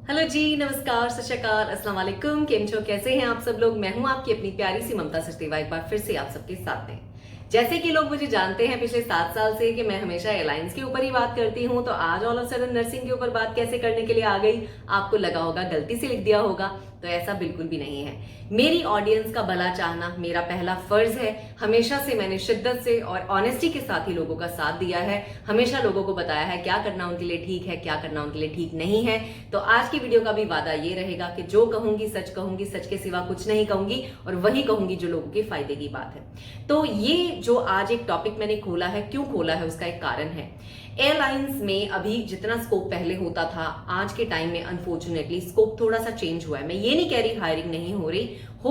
Hello जी, नमस्कार, सत श्री अकाल, अस्सलाम वालेकुम। केम छो, कैसे हैं आप सब लोग। मैं हूं आपकी अपनी प्यारी सी ममता सचदेवा, एक बार फिर से आप सबके साथ में। जैसे कि लोग मुझे जानते हैं पिछले 7 साल से कि मैं हमेशा एयरलाइंस के ऊपर ही बात करती हूं, तो आज ऑल ऑफ सडन नर्सिंग के ऊपर बात कैसे करने के लिए आ गई। आपको लगा होगा गलती से लिख दिया होगा, तो ऐसा बिल्कुल भी नहीं है। मेरी ऑडियंस का भला चाहना मेरा पहला फर्ज है। हमेशा से मैंने शिद्दत से और ऑनेस्टी के साथ ही लोगों का साथ दिया है। हमेशा लोगों को बताया है क्या करना उनके लिए ठीक है, क्या करना उनके लिए ठीक नहीं है। तो आज की वीडियो का भी वादा ये रहेगा कि जो कहूंगी, सच के सिवा कुछ नहीं कहूंगी और वही कहूंगी जो लोगों के फायदे की बात है। तो ये जो आज एक टॉपिक मैंने खोला है, क्यों खोला है, उसका एक कारण है। एयरलाइंस में अभी जितना स्कोप पहले होता था, आज के टाइम में अनफॉर्चुनेटली स्कोप थोड़ा सा चेंज हुआ है। मैं ये नहीं कह रही हायरिंग नहीं हो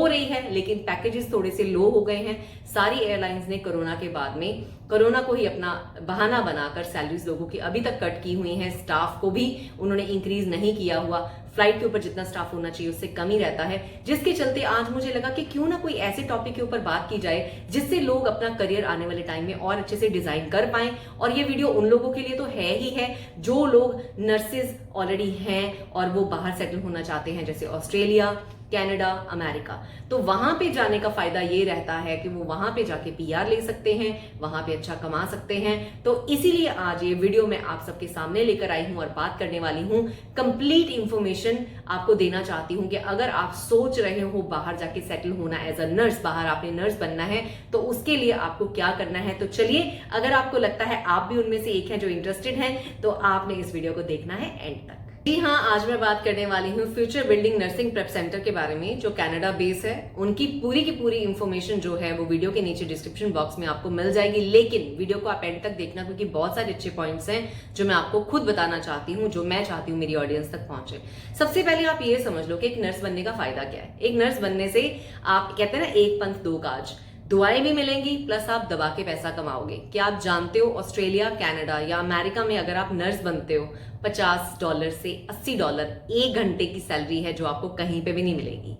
रही है, लेकिन पैकेजेस थोड़े से लो हो गए हैं। सारी एयरलाइंस ने कोरोना के बाद में कोरोना को ही अपना बहाना बनाकर सैलरीज लोगों की अभी तक कट की हुई हैं। स्टाफ को भी उन्होंने इंक्रीज नहीं किया हुआ। फ्लाइट के ऊपर जितना स्टाफ होना चाहिए उससे कम ही रहता है, जिसके चलते आज मुझे लगा कि क्यों ना कोई ऐसे टॉपिक के ऊपर बात की जाए जिससे लोग अपना करियर आने वाले टाइम में और अच्छे से डिजाइन कर पाएं। और ये वीडियो उन लोगों के लिए तो है ही है जो लोग नर्सेज ऑलरेडी हैं और वो बाहर सेटल होना चाहते हैं, जैसे ऑस्ट्रेलिया, कनाडा, अमेरिका। तो वहां पे जाने का फायदा ये रहता है कि वो वहां पे जाके पीआर ले सकते हैं, वहां पे अच्छा कमा सकते हैं। तो इसीलिए आज ये वीडियो मैं आप सबके सामने लेकर आई हूं और बात करने वाली हूं। कंप्लीट इंफॉर्मेशन आपको देना चाहती हूं कि अगर आप सोच रहे हो बाहर जाके सेटल होना एज अ नर्स, बाहर आपने नर्स बनना है, तो उसके लिए आपको क्या करना है। तो चलिए, अगर आपको लगता है आप भी उनमें से एक हैं जो इंटरेस्टेड हैं, तो आपने इस वीडियो को देखना है एंड तक। जी हाँ, आज मैं बात करने वाली हूँ future building nursing prep centre के बारे में, जो कनाडा बेस है। उनकी पूरी की पूरी इंफॉर्मेशन जो है वो वीडियो के नीचे डिस्क्रिप्शन बॉक्स में आपको मिल जाएगी, लेकिन वीडियो को आप एंड तक देखना, क्योंकि बहुत सारे अच्छे पॉइंट्स हैं जो मैं आपको खुद बताना चाहती हूँ, जो मैं चाहती हूँ मेरी ऑडियंस तक पहुंचे। सबसे पहले आप ये समझ लो कि एक नर्स बनने का फायदा क्या है। एक नर्स बनने से आप कहते हैं ना, एक पंथ दो काज, दुआएं भी मिलेंगी प्लस आप दबा के पैसा कमाओगे। क्या आप जानते हो ऑस्ट्रेलिया, कनाडा या अमेरिका में अगर आप नर्स बनते हो, $50 से $80 1 घंटे की सैलरी है, जो आपको कहीं पे भी नहीं मिलेगी।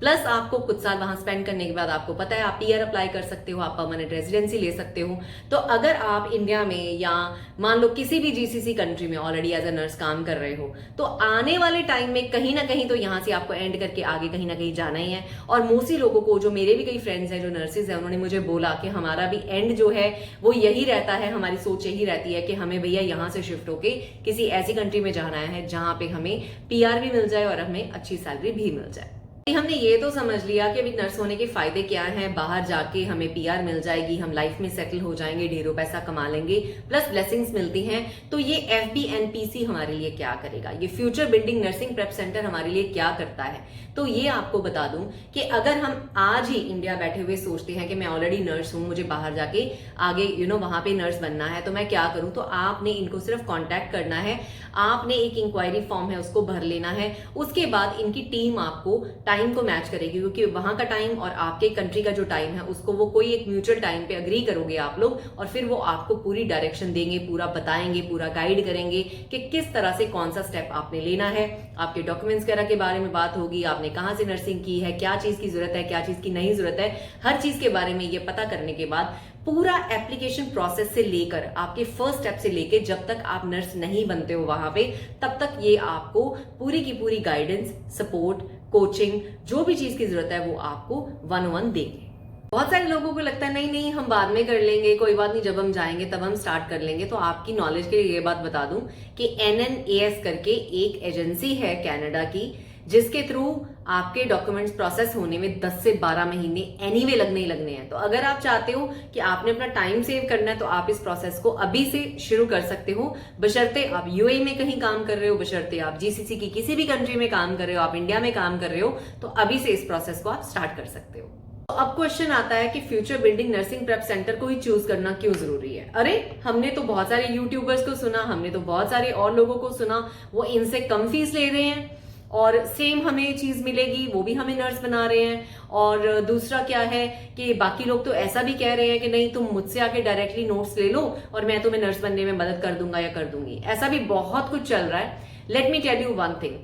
प्लस आपको कुछ साल वहां स्पेंड करने के बाद आपको पता है आप पीआर अप्लाई कर सकते हो, आप परमानेंट रेजिडेंसी ले सकते हो। तो अगर आप इंडिया में या मान लो किसी भी जीसीसी कंट्री में ऑलरेडी एज अ नर्स काम कर रहे हो, तो आने वाले टाइम में कहीं ना कहीं तो यहां से आपको एंड करके आगे कहीं ना कहीं जाना ही है। और मोस्टली लोगों को, जो मेरे भी कई फ्रेंड्स हैं जो नर्सेज हैं, उन्होंने मुझे बोला कि हमारा भी एंड जो है वो यही रहता है, हमारी सोच यही रहती है कि हमें भैया यहाँ से शिफ्ट होके किसी ऐसी कंट्री में जाना है जहां पे हमें पीआर भी मिल जाए और हमें अच्छी सैलरी भी मिल जाए। हमने ये तो समझ लिया कि अभी नर्स होने के फायदे क्या हैं। बाहर जाके हमें पीआर मिल जाएगी, हम लाइफ में सेटल हो जाएंगे, ढेरों पैसा कमा लेंगे, प्लस ब्लेसिंग्स मिलती हैं। तो ये एफबीएनपीसी हमारे लिए क्या करेगा, ये future building nursing prep centre हमारे लिए क्या करता है। तो ये आपको बता दूं कि अगर हम आज ही इंडिया बैठे हुए सोचते हैं कि मैं ऑलरेडी नर्स हूं, मुझे बाहर जाके आगे वहां पे नर्स बनना है, तो मैं क्या करूं, तो आपने इनको सिर्फ कांटेक्ट करना है। आपने एक इंक्वायरी फॉर्म है उसको भर लेना है। उसके बाद इनकी टीम आपको टाइम को मैच करेगी, क्योंकि वहां का टाइम और आपके कंट्री का जो टाइम है उसको वो कोई एक म्यूचुअल टाइम पे अग्री करोगे आप लोग, और फिर वो आपको पूरी डायरेक्शन देंगे, पूरा बताएंगे, पूरा गाइड करेंगे कि किस तरह से कौन सा स्टेप आपने लेना है। आपके डॉक्यूमेंट्स वगैरह के बारे में बात होगी, आपने कहां से नर्सिंग की है, क्या चीज की जरूरत है, क्या चीज की नहीं जरूरत है। हर चीज के बारे में ये पता करने के बाद पूरा एप्लीकेशन प्रोसेस से लेकर आपके फर्स्ट स्टेप से लेकर जब तक आप नर्स नहीं बनते हो वहां पे, तब तक ये आपको पूरी की पूरी गाइडेंस, सपोर्ट, कोचिंग, जो भी चीज की जरूरत है वो आपको 1-on-1 देंगे। बहुत सारे लोगों को लगता है नहीं नहीं हम बाद में कर लेंगे, कोई बात नहीं, जब हम जाएंगे तब हम स्टार्ट कर लेंगे। तो आपकी नॉलेज के लिए ये बात बता दूं कि NNAS करके एक एजेंसी है कनाडा की, जिसके थ्रू आपके डॉक्यूमेंट्स प्रोसेस होने में 10 से 12 महीने एनीवे लगने ही लगने हैं। तो अगर आप चाहते हो कि आपने अपना टाइम सेव करना है, तो आप इस प्रोसेस को अभी से शुरू कर सकते हो, बशर्ते आप यूएई में कहीं काम कर रहे हो, बशर्ते आप जीसीसी की किसी भी कंट्री में काम कर रहे हो, आप इंडिया में काम कर रहे हो, तो अभी से इस प्रोसेस को आप स्टार्ट कर सकते हो। तो अब क्वेश्चन आता है कि future building nursing prep centre को ही चूज करना क्यों जरूरी है। अरे हमने तो बहुत सारे यूट्यूबर्स को सुना, हमने तो बहुत सारे और लोगों को सुना, वो इनसे कम फीस ले रहे हैं और सेम हमें चीज मिलेगी, वो भी हमें नर्स बना रहे हैं। और दूसरा क्या है कि बाकी लोग तो ऐसा भी कह रहे हैं कि नहीं, तुम मुझसे आके डायरेक्टली नोट्स ले लो और मैं तुम्हें नर्स बनने में मदद कर दूंगा या कर दूंगी। ऐसा भी बहुत कुछ चल रहा है। Let me tell you one thing,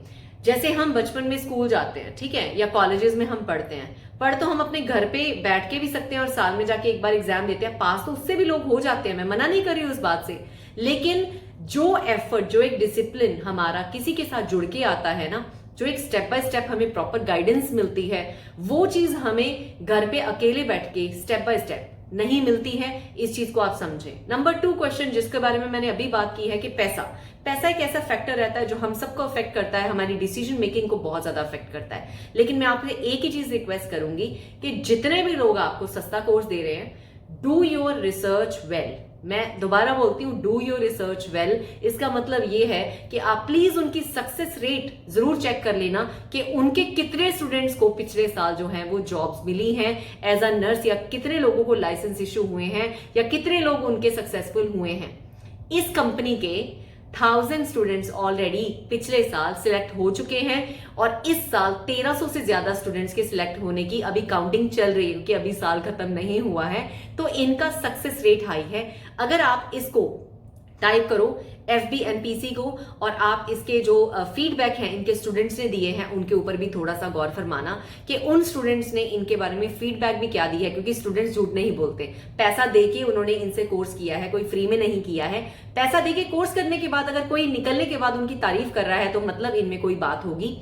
जैसे हम बचपन में स्कूल जाते हैं, ठीक है, या कॉलेजेस में हम पढ़ते हैं, पढ़ तो हम अपने घर पे बैठ के भी सकते हैं और साल में जाके एक बार एग्जाम देते हैं, पास तो उससे भी लोग हो जाते हैं, मैं मना नहीं कर रही हूँ उस बात से। लेकिन जो एफर्ट, जो एक डिसिप्लिन हमारा किसी के साथ जुड़ के आता है ना, जो एक स्टेप बाय स्टेप हमें प्रॉपर गाइडेंस मिलती है, वो चीज हमें घर पे अकेले बैठ के स्टेप बाय स्टेप नहीं मिलती है। इस चीज को आप समझें। नंबर 2 क्वेश्चन जिसके बारे में मैंने अभी बात की है कि पैसा एक ऐसा फैक्टर रहता है जो हम सबको अफेक्ट करता है, हमारी डिसीजन मेकिंग को बहुत ज्यादा अफेक्ट करता है। लेकिन मैं आपसे एक ही चीज रिक्वेस्ट करूंगी कि जितने भी लोग आपको सस्ता कोर्स दे रहे हैं, डू योर रिसर्च वेल। मैं दोबारा बोलती हूँ, डू योर रिसर्च वेल। इसका मतलब ये है कि आप प्लीज उनकी सक्सेस रेट जरूर चेक कर लेना कि उनके कितने स्टूडेंट्स को पिछले साल जो है वो जॉब्स मिली हैं एज अ नर्स, या कितने लोगों को लाइसेंस इश्यू हुए हैं, या कितने लोग उनके सक्सेसफुल हुए हैं। इस कंपनी के 1000 स्टूडेंट्स ऑलरेडी पिछले साल सिलेक्ट हो चुके हैं और इस साल 1300 से ज्यादा स्टूडेंट्स के सिलेक्ट होने की अभी काउंटिंग चल रही है, क्योंकि अभी साल खत्म नहीं हुआ है। तो इनका सक्सेस रेट हाई है। अगर आप इसको टाइप करो FBNPC को, और आप इसके जो फीडबैक हैं इनके स्टूडेंट्स ने दिए हैं उनके ऊपर भी थोड़ा सा गौर फरमाना कि उन स्टूडेंट्स ने इनके बारे में फीडबैक भी क्या दी है, क्योंकि स्टूडेंट्स झूठ नहीं बोलते। पैसा देके उन्होंने इनसे कोर्स किया है, कोई फ्री में नहीं किया है। पैसा देके कोर्स करने के बाद अगर कोई निकलने के बाद उनकी तारीफ कर रहा है तो मतलब इनमें कोई बात होगी।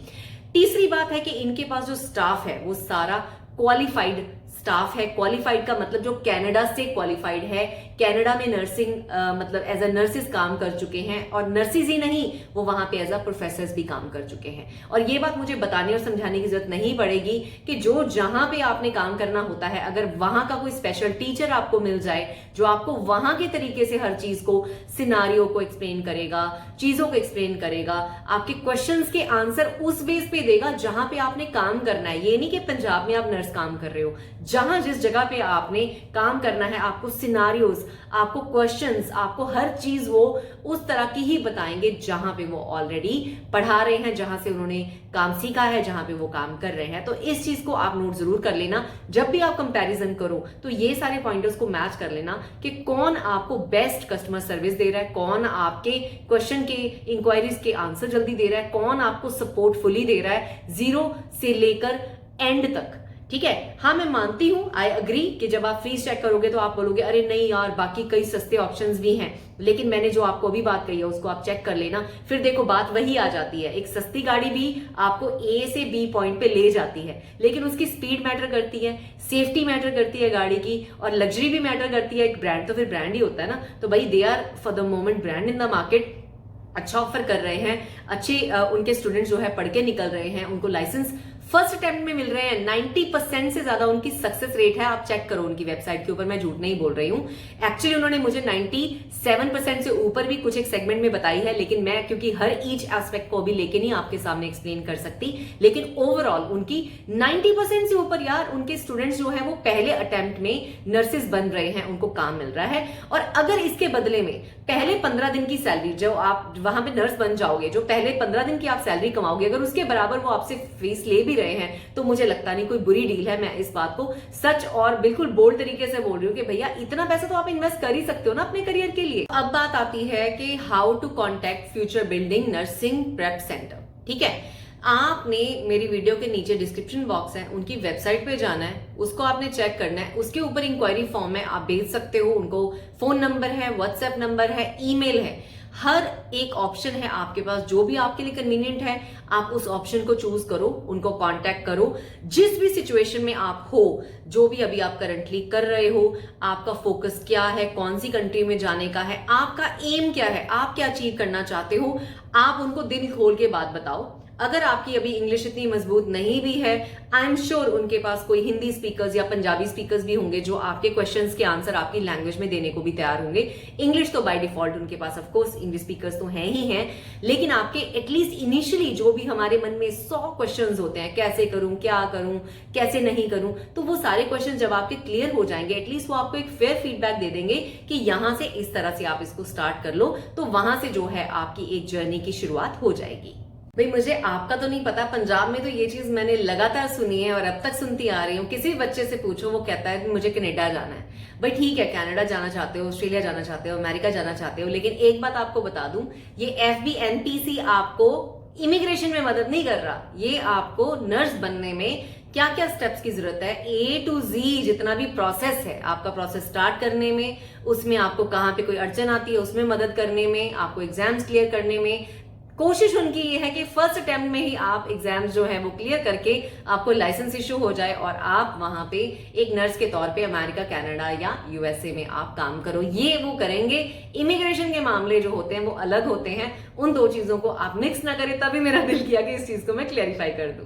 तीसरी बात है कि इनके पास जो स्टाफ है वो सारा क्वालिफाइड स्टाफ है। क्वालिफाइड का मतलब जो कनाडा से क्वालिफाइड है, कनाडा में नर्सिंग मतलब एज अ नर्सिस काम कर चुके हैं, और नर्सिस ही नहीं, वो वहां पे एज अ प्रोफेसर्स भी काम कर चुके हैं। और ये बात मुझे बताने और समझाने की जरूरत नहीं पड़ेगी कि जो जहां पे आपने काम करना होता है, अगर वहां का कोई स्पेशल टीचर आपको मिल जाए जो आपको वहां के तरीके से हर चीज को, सिनारियो को एक्सप्लेन करेगा, चीजों को एक्सप्लेन करेगा, आपके क्वेश्चंस के आंसर उस बेस पे देगा जहां पे आपने काम करना है। ये नहीं कि पंजाब में आप नर्स काम कर रहे हो, जहां जिस जगह पे आपने काम करना है आपको सिनारियोज, आपको क्वेश्चंस, आपको हर चीज वो उस तरह की ही बताएंगे जहां पे वो ऑलरेडी पढ़ा रहे हैं, जहां से उन्होंने काम सीखा है, जहां पे वो काम कर रहे हैं। तो इस चीज को आप नोट जरूर कर लेना। जब भी आप कंपैरिजन करो तो ये सारे पॉइंटर्स को मैच कर लेना कि कौन आपको बेस्ट कस्टमर सर्विस दे रहा है, कौन आपके क्वेश्चन के इंक्वायरीज के आंसर जल्दी दे रहा है, कौन आपको सपोर्ट फुली दे रहा है 0 से लेकर एंड तक। ठीक है, हाँ मैं मानती हूं, आई अग्री कि जब आप फीस चेक करोगे तो आप बोलोगे अरे नहीं यार बाकी कई सस्ते ऑप्शंस भी हैं, लेकिन मैंने जो आपको अभी बात कही है उसको आप चेक कर लेना। फिर देखो बात वही आ जाती है, एक सस्ती गाड़ी भी आपको A से B पॉइंट पे ले जाती है, लेकिन उसकी स्पीड मैटर करती है, सेफ्टी मैटर करती है गाड़ी की, और लग्जरी भी मैटर करती है। एक ब्रांड तो फिर ब्रांड ही होता है ना, तो भाई they are for the moment brand in the market, अच्छा ऑफर कर रहे हैं, अच्छे उनके स्टूडेंट्स जो है पढ़ के निकल रहे हैं, उनको लाइसेंस फर्स्ट अटेम्प्ट में मिल रहे हैं। 90% से ज्यादा उनकी सक्सेस रेट है। आप चेक करो उनकी वेबसाइट के ऊपर, मैं झूठ नहीं बोल रही हूं। एक्चुअली उन्होंने मुझे 97% से ऊपर भी कुछ एक सेगमेंट में बताई है, लेकिन मैं क्योंकि हर ईच एस्पेक्ट को अभी लेके नहीं आपके सामने एक्सप्लेन कर सकती, लेकिन ओवरऑल उनकी 90% से ऊपर यार उनके स्टूडेंट्स जो है वो पहले अटेम्प्ट में नर्सेस बन रहे हैं, उनको काम मिल रहा है। और अगर इसके बदले में पहले 15 दिन की सैलरी, जो आप वहां पे नर्स बन जाओगे, जो पहले 15 दिन की आप सैलरी कमाओगे, अगर उसके बराबर वो आपसे फीस ले भी रहे हैं तो मुझे लगता नहीं कोई बुरी डील है। मैं इस बात को सच और बिल्कुल बोल्ड तरीके से बोल रही हूँ कि भैया इतना पैसा तो आप इन्वेस्ट कर ही सकते हो ना अपने करियर के लिए। अब बात आती है कि how to contact future building nursing prep centre. ठीक है, आपने मेरी वीडियो के नीचे डिस्क्रिप्शन बॉक्स है, उनकी वेबसाइट पे जाना है, उसको आपने चेक करना है। उसके ऊपर इंक्वायरी फॉर्म है, आप भेज सकते हो। उनको फोन नंबर है, व्हाट्सएप नंबर है, ईमेल है, हर एक ऑप्शन है आपके पास। जो भी आपके लिए कन्वीनियंट है आप उस ऑप्शन को चूज करो, उनको कांटेक्ट करो। जिस भी सिचुएशन में आप हो, जो भी अभी आप करंटली कर रहे हो, आपका फोकस क्या है, कौन सी कंट्री में जाने का है, आपका एम क्या है, आप क्या अचीव करना चाहते हो, आप उनको दिल खोल के बात बताओ। अगर आपकी अभी इंग्लिश इतनी मजबूत नहीं भी है, आई एम श्योर उनके पास कोई हिंदी स्पीकर्स या पंजाबी स्पीकर्स भी होंगे जो आपके क्वेश्चंस के आंसर आपकी लैंग्वेज में देने को भी तैयार होंगे। इंग्लिश तो बाय डिफॉल्ट उनके पास ऑफ कोर्स इंग्लिश स्पीकर्स तो हैं ही हैं, लेकिन आपके एटलीस्ट इनिशियली जो भी हमारे मन में 100 क्वेश्चंस होते हैं, कैसे करूं, क्या करूं, कैसे नहीं करूं, तो वो सारे क्वेश्चन जब आपके क्लियर हो जाएंगे, एटलीस्ट वो आपको एक फेयर फीडबैक दे देंगे कि यहां से इस तरह से आप इसको स्टार्ट कर लो, तो वहां से जो है आपकी एक जर्नी की शुरुआत हो जाएगी। भाई मुझे आपका तो नहीं पता, पंजाब में तो ये चीज मैंने लगातार सुनी है और अब तक सुनती आ रही हूँ। किसी भी बच्चे से पूछो वो कहता है कि मुझे कनाडा जाना है। भाई ठीक है, कनाडा जाना चाहते हो, ऑस्ट्रेलिया जाना चाहते हो, अमेरिका जाना चाहते हो, लेकिन एक बात आपको बता दूं, ये FBNPC आपको इमिग्रेशन में मदद नहीं कर रहा, ये आपको नर्स बनने में क्या क्या स्टेप्स की जरूरत है, A to Z जितना भी प्रोसेस है आपका प्रोसेस स्टार्ट करने में, उसमें आपको कहाँ पे कोई अड़चन आती है उसमें मदद करने में, आपको एग्जाम्स क्लियर करने में। कोशिश उनकी ये है कि फर्स्ट अटेम्प्ट में ही आप एग्जाम्स जो है वो क्लियर करके आपको लाइसेंस इशू हो जाए और आप वहां पे एक नर्स के तौर पे अमेरिका, कनाडा या यूएसए में आप काम करो। ये वो करेंगे। इमिग्रेशन के मामले जो होते हैं वो अलग होते हैं, उन दो चीजों को आप मिक्स ना करें। तभी मेरा दिल किया कि इस चीज को मैं क्लैरिफाई कर दूं।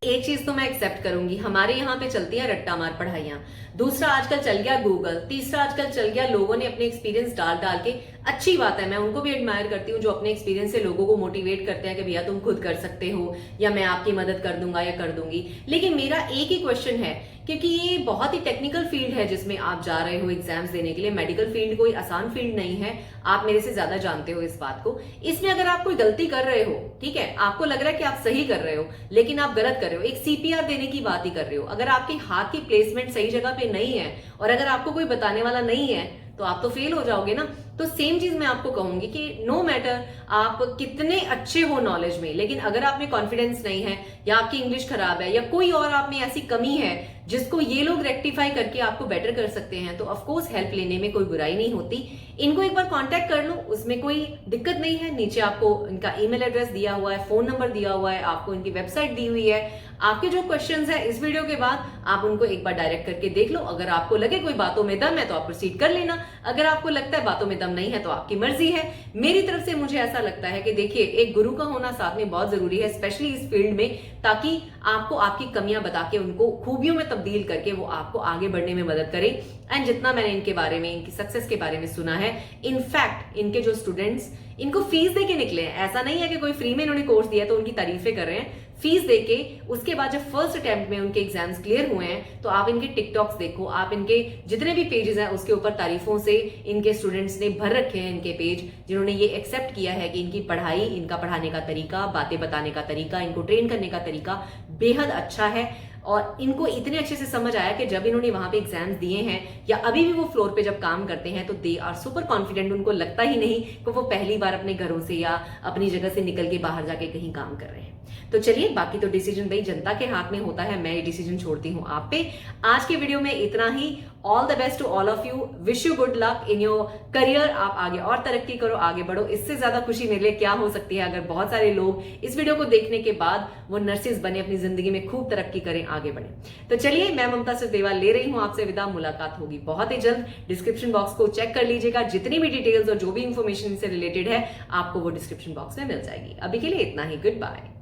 एक चीज तो मैं एक्सेप्ट करूंगी, हमारे यहाँ पे चलती है रट्टा मार पढ़ाइयां। दूसरा आजकल चल गया गूगल। तीसरा आजकल चल गया लोगों ने अपने एक्सपीरियंस डाल डाल के। अच्छी बात है, मैं उनको भी एडमायर करती हूँ जो अपने एक्सपीरियंस से लोगों को मोटिवेट करते हैं कि भैया तुम खुद कर सकते हो या मैं आपकी मदद कर दूंगा या कर दूंगी। लेकिन मेरा एक ही क्वेश्चन है, क्योंकि ये बहुत ही टेक्निकल फील्ड है जिसमें आप जा रहे हो एग्जाम्स देने के लिए। मेडिकल फील्ड कोई आसान फील्ड नहीं है, आप मेरे से ज्यादा जानते हो इस बात को। इसमें अगर आप कोई गलती कर रहे हो, ठीक है, आपको लग रहा है कि आप सही कर रहे हो लेकिन आप गलत कर रहे हो, एक सीपीआर देने की बात ही कर रहे हो, अगर आपके हाथ की प्लेसमेंट सही जगह पे नहीं है और अगर आपको कोई बताने वाला नहीं है तो आप तो फेल हो जाओगे ना। तो सेम चीज मैं आपको कहूंगी कि नो मैटर आप कितने अच्छे हो नॉलेज में, लेकिन अगर आप में कॉन्फिडेंस नहीं है या आपकी इंग्लिश खराब है या कोई और आप में ऐसी कमी है जिसको ये लोग रेक्टिफाई करके आपको बेटर कर सकते हैं, तो ऑफ कोर्स हेल्प लेने में कोई बुराई नहीं होती। इनको एक बार कांटेक्ट कर लो, उसमें कोई दिक्कत नहीं है। नीचे आपको इनका ईमेल एड्रेस दिया हुआ है, फोन नंबर दिया हुआ है, आपको इनकी वेबसाइट दी हुई है। आपके जो क्वेश्चंस है इस वीडियो के बाद आप उनको एक बार डायरेक्ट करके देख लो। अगर आपको लगे कोई बातों में दम है तो आप प्रोसीड कर लेना, अगर आपको लगता है बातों में दम नहीं है तो आपकी मर्जी है। मेरी तरफ से मुझे ऐसा लगता है कि देखिए, एक गुरु का होना साथ में बहुत जरूरी है, स्पेशली इस फील्ड में, ताकि आपको आपकी कमियां बता के उनको खूबियों में तब्दील करके वो आपको आगे बढ़ने में मदद करे। एंड जितना मैंने इनके बारे में, इनकी सक्सेस के बारे में सुना है, इनफैक्ट इनके जो स्टूडेंट्स इनको फीस देके निकले हैं, ऐसा नहीं है कि कोई फ्री में इन्होंने कोर्स दिया तो उनकी तारीफें कर रहे हैं। फीस देके उसके बाद जब फर्स्ट अटेम्प्ट में उनके एग्जाम्स क्लियर हुए हैं तो आप इनके टिकटॉक्स देखो, आप इनके जितने भी पेजेस हैं उसके ऊपर तारीफों से इनके स्टूडेंट्स ने भर रखे हैं इनके पेज, जिन्होंने ये एक्सेप्ट किया है कि इनकी पढ़ाई, इनका पढ़ाने का तरीका, बातें बताने का तरीका, इनको ट्रेन करने का तरीका बेहद अच्छा है। और इनको इतने अच्छे से समझ आया कि जब इन्होंने वहां पे एग्जाम्स दिए हैं या अभी भी वो फ्लोर पे जब काम करते हैं तो दे आर सुपर कॉन्फिडेंट। उनको लगता ही नहीं कि वो पहली बार अपने घरों से या अपनी जगह से निकल के बाहर जाके कहीं काम कर रहे हैं। तो चलिए, बाकी तो डिसीजन भाई जनता के हाथ में होता है, मैं ये डिसीजन छोड़ती हूँ आप पे। आज के वीडियो में इतना ही। All the best to all of you, wish you good luck in your career. आप आगे और तरक्की करो, आगे बढ़ो। इससे ज्यादा खुशी मेरे लिए क्या हो सकती है अगर बहुत सारे लोग इस वीडियो को देखने के बाद वो नर्सेज बने, अपनी जिंदगी में खूब तरक्की करें, आगे बढ़े। तो चलिए, मैं ममता सचदेवा ले रही हूँ आपसे विदा। मुलाकात होगी बहुत ही जल्द। डिस्क्रिप्शन बॉक्स को चेक कर लीजिएगा, जितनी भी डिटेल्स और जो भी इंफॉर्मेशन से रिलेटेड है आपको वो डिस्क्रिप्शन बॉक्स में मिल जाएगी। अभी के लिए इतना ही, गुड बाय।